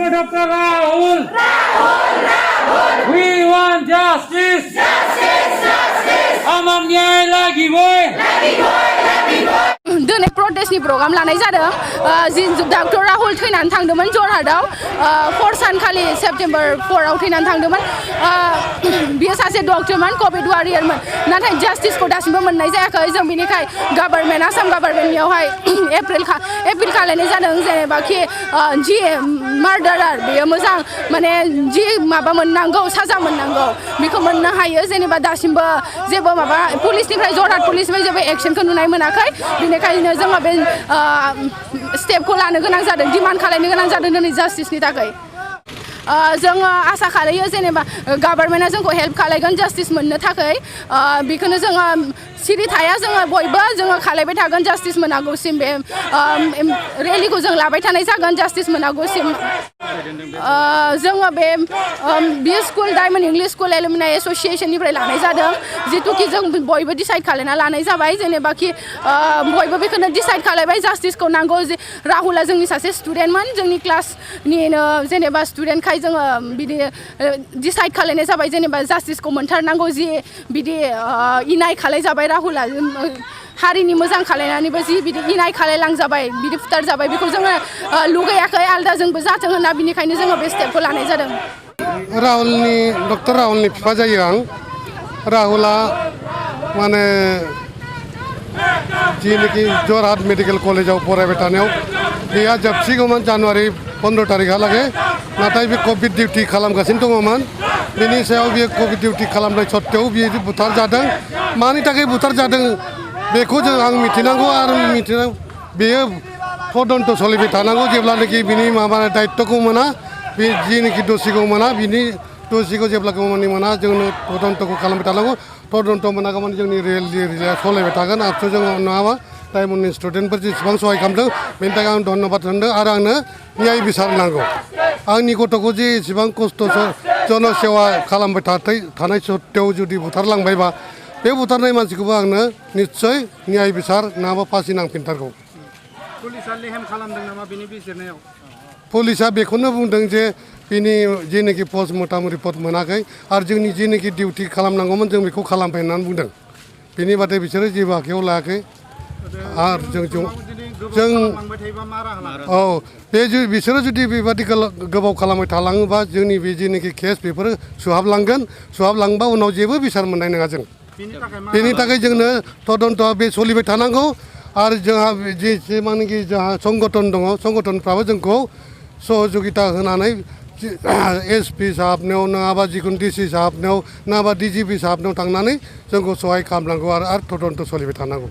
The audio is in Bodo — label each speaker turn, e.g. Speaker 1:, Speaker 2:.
Speaker 1: for Dr. Rahul. We want justice. Amam nyai lagi boy.
Speaker 2: दिनै प्रटेस्टनि प्रग्राम लानाय जादों जि डक्टर राहुल थैनानै थांदोंमोन जरहाटआव 4 सानखालि सेप्टेम्बर 4आव थैनानै थांदोंमोन बियो सासे डक्टरमोन कभिड वारियरमोन नाथाय जास्टिसखौ दासिमबो मोननाय जायाखै जों बिनिखाय गभर्नमेन्ट आसाम गभर्नमेन्टनियावहाय एपिल खालामनाय जादों जेनेबा कि जि मार्डारार बेयो मोजां माने जि माबा मोननांगौ साजा मोननांगौ बेखौ मोननो हायो जेनेबा दासिमबो जेबो माबा पुलिसनिफ्राय जरहाट पुलिसनिफ्राय जेबो एक्सनखौ नुनाय मोनाखै बेनिखायनो जोङो बे स्टेपखौ लानो गोनां जादों डिमान्ड खालामनो गोनां जादों दिनै जास्टिसनि थाखाय जोङो आसा खालायो जेनेबा गभर्नमेन्टआ जोंखौ हेल्प खालामगोन जास्टिस मोननो थाखाय बेखौनो जोङो सिरि थाया जोङो बयबो जोङो खालामबाय थागोन जास्टिस मोनागौसिम बे रेलिखौ जों लाबाय थानाय जागोन जास्टिस मोनागौसिम जोङो बे स्कुल डायमन्ड इंलिश स्कुल एलुमिनाइ एस'सिएशननिफ्राय लानाय जादों जितुकि जों बयबो डिसाइड खालामना लानाय जाबाय जेनेबा कि बयबो बेखौनो डिसाइड खालामबाय जास्टिसखौ नांगौ जे राहुला जोंनि सासे स्टुडेन्टमोन जोंनि क्लासनिनो जेनेबा स्टुडेन्टखाय जोङो बिदि डिसाइड खालामनाय जाबाय जेनेबा जास्टिसखौ मोनथारनांगौ जि बिदि इनाय खालाय जाबाय राहुला हारिनि मोजां खालायनानैबो जि बिदि इनाय खालायलांजाबाय बिदि फुथार जाबाय बेखौ जोङो लुगैयाखै आलदाजोंबो जाथों होनना बिनिखायनो जोङो बे स्टेपखौ लानाय जादों
Speaker 3: डक्टर राहुलनि बिफा जायो आं राहुला माने जिनिखि जरहाट मेडिकेल कलेजाव फरायबाय थानायाव बेहा जोबसिगौमोन जानुवारि 15 तारिखहालागै नाथाय बे कभिड डिउटि खालामगासिनो दङमोन बेनि सायाव बियो कभिड डिउटि खालामनाय सत्तेव बियो बुथार जादों मानि थाखाय बुथार जादों बेखौ आं मिथिनांगौ आरो मिथिनांगौ बेयो तदन्त सोलिबाय थानांगौ जेब्लानोखि बिनि माबा दायित्वखौ मोना बे जिनिखि दसिखौ मोना बिनि दसिखौ जेब्लाखौ मोना जोंनो तदन्तखौ खालामबाय थानांगौ तदन्त मोनागौमानि जोंनि रेलिया सलायबाय थागोन आरो जोङो नङाबा डायमन्डनि स्टुडेन्टफोर जेसेबां सहाय खालामदों बेनि थाखाय आं धन्यबाद होदों आरो आंनो न्याय बिसार नांगौ आंनि गथ'खौ जे एसेबां खस्थ' जनसेवा खालामबाय थानाय सत्तेव जुदि बुथारलांबायबा बे बुथारनाय मानसिखौबो आंनो निस्सय न्याय बिसार नङाबा फासि नांफिनथारगौ
Speaker 4: पुलिसा लेहेम खालामदों नामा बिनि बिजिरनायाव
Speaker 3: पुलिसा बेखौनो बुंदों जे बिनि जेनोखि पस्टमर्टम रिपर्ट मोनाखै आरो जोंनि जेनोखि डिउटि खालामनांगौमोन जों बेखौ खालामबाय होननानै बुंदों बेनि बादै बिसोरो जेबो आखायाव लायाखै आरो जों औ बे बिसोरो जुदि बेबादि गोबाव खालामबाय थालाङोबा जोंनि बे जेनोखि केस बेफोरो सुहाबलांबा उनाव जेबो बिसार मोननाय नङा जों बेनि थाखाय जोंनो तदन्तआ बे सोलिबाय थानांगौ आरो जोंहा जेसेबांनाखि जोंहा संगठन दङ संगठनफ्राबो जोंखौ सहजुगिता होनानै एसपि साहाबनियाव नङाबा जिखुनु डिसि साहाबनियाव नङाबा डिजिपि साहाबनियाव थांनानै जोंखौ सहाय खालामनांगौ आरो तदन्त सोलिबाय थानांगौ